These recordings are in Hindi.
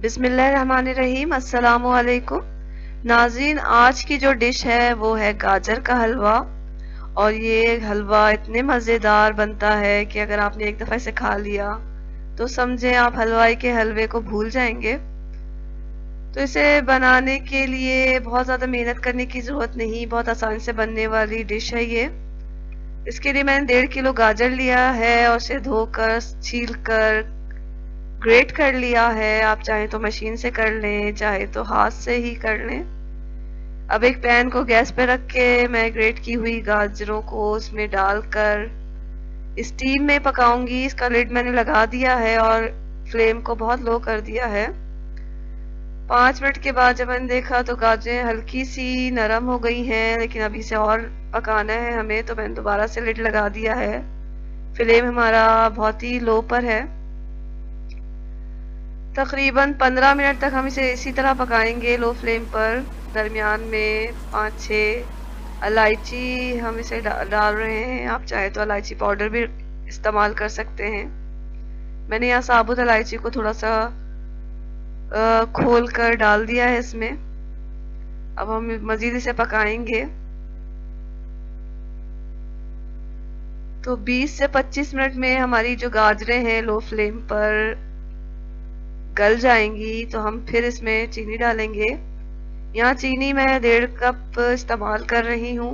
बिस्मिल्लाहिर्रहमानिर्रहीम। अस्सलामु अलैकुम नाज़रीन, आज की जो डिश है वो है गाजर का हलवा। और ये हलवा इतने मज़ेदार बनता है कि अगर आपने एक दफ़ा इसे खा लिया तो समझे आप हलवाई के हलवे को भूल जाएंगे। तो इसे बनाने के लिए बहुत ज़्यादा मेहनत करने की ज़रूरत नहीं, बहुत आसानी से बनने वाली डिश है ये। इसके लिए मैंने 1.5 किलो गाजर लिया है और उसे धोकर छील कर ग्रेट कर लिया है। आप चाहे तो मशीन से कर लें, चाहे तो हाथ से ही कर लें। अब एक पैन को गैस पे रख के मैं ग्रेट की हुई गाजरों को उसमें डालकर स्टीम में पकाऊंगी। इसका लिड मैंने लगा दिया है और फ्लेम को बहुत लो कर दिया है। 5 मिनट के बाद जब मैंने देखा तो गाजरें हल्की सी नरम हो गई हैं, लेकिन अभी से और पकाना है हमें, तो मैंने दोबारा से लिड लगा दिया है। फ्लेम हमारा बहुत ही लो पर है। तकरीबन 15 मिनट तक हम इसे इसी तरह पकाएंगे लो फ्लेम पर। दरमियान में 5-6 इलायची हम इसे डाल रहे हैं। आप चाहे तो इलायची पाउडर भी इस्तेमाल कर सकते हैं। मैंने यहाँ साबुत इलायची को थोड़ा सा खोल कर डाल दिया है इसमें। अब हम मजीद इसे पकाएंगे। तो 20 से 25 मिनट में हमारी जो गाजरें हैं लो फ्लेम पर गल जाएंगी, तो हम फिर इसमें चीनी डालेंगे। यहाँ चीनी मैं 1.5 कप इस्तेमाल कर रही हूँ।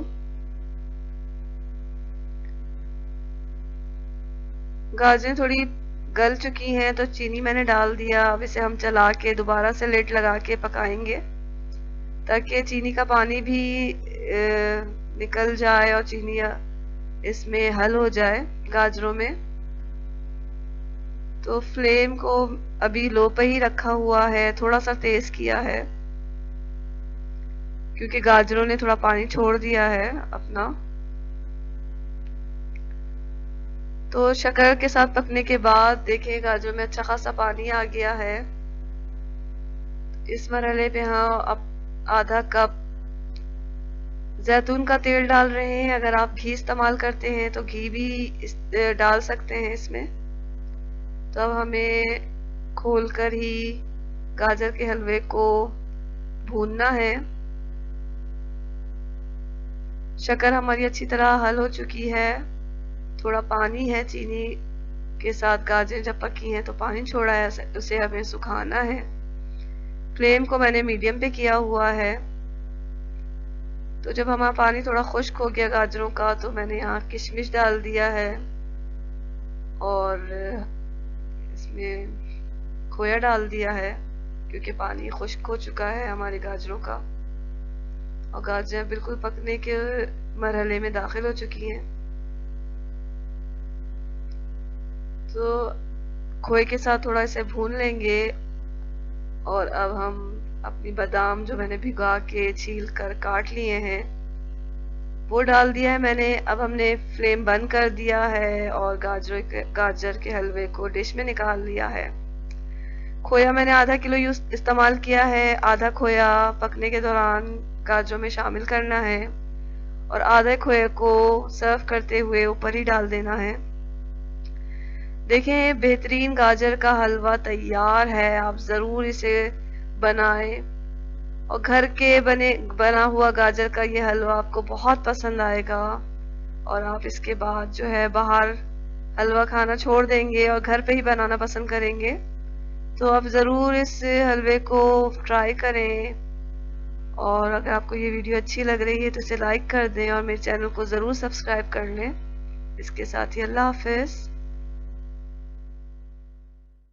गाजरें थोड़ी गल चुकी हैं तो चीनी मैंने डाल दिया। अब इसे हम चला के दोबारा से लिड लगा के पकाएंगे ताकि चीनी का पानी भी निकल जाए और चीनी इसमें हल हो जाए गाजरों में। तो फ्लेम को अभी लो पे ही रखा हुआ है, थोड़ा सा तेज किया है क्योंकि गाजरों ने थोड़ा पानी छोड़ दिया है अपना। तो शक्कर के साथ पकने के बाद देखिए गाजरों में अच्छा खासा पानी आ गया है। इस मरहले पे हम अब आधा कप जैतून का तेल डाल रहे हैं। अगर आप घी इस्तेमाल करते हैं तो घी भी डाल सकते हैं इसमें। तो अब हमें खोलकर ही गाजर के हलवे को भूनना है। शक्कर हमारी अच्छी तरह हल हो चुकी है। थोड़ा पानी है, चीनी के साथ गाजर जब पकी हैं तो पानी छोड़ा है, उसे हमें सुखाना है। फ्लेम को मैंने मीडियम पे किया हुआ है। तो जब हमारा पानी थोड़ा खुश्क हो गया गाजरों का, तो मैंने यहाँ किशमिश डाल दिया है और इसमें खोया डाल दिया है क्योंकि पानी खुश्क हो चुका है हमारे गाजरों का और गाजरें बिल्कुल पकने के मरहले में दाखिल हो चुकी हैं। तो खोए के साथ थोड़ा इसे भून लेंगे। और अब हम अपनी बादाम जो मैंने भिगा के छील कर काट लिए हैं वो डाल दिया है मैंने। अब हमने फ्लेम बंद कर दिया है और गाजर के हलवे को डिश में निकाल लिया है। खोया मैंने आधा किलो इस्तेमाल किया है। आधा खोया पकने के दौरान गाजरों में शामिल करना है और आधे खोए को सर्व करते हुए ऊपर ही डाल देना है। देखें, बेहतरीन गाजर का हलवा तैयार है। आप जरूर इसे बनाएं और घर के बना हुआ गाजर का ये हलवा आपको बहुत पसंद आएगा और आप इसके बाद जो है बाहर हलवा खाना छोड़ देंगे और घर पे ही बनाना पसंद करेंगे। तो आप ज़रूर इस हलवे को ट्राई करें और अगर आपको ये वीडियो अच्छी लग रही है तो इसे लाइक कर दें और मेरे चैनल को ज़रूर सब्सक्राइब कर लें। इसके साथ ही अल्लाह हाफिज़।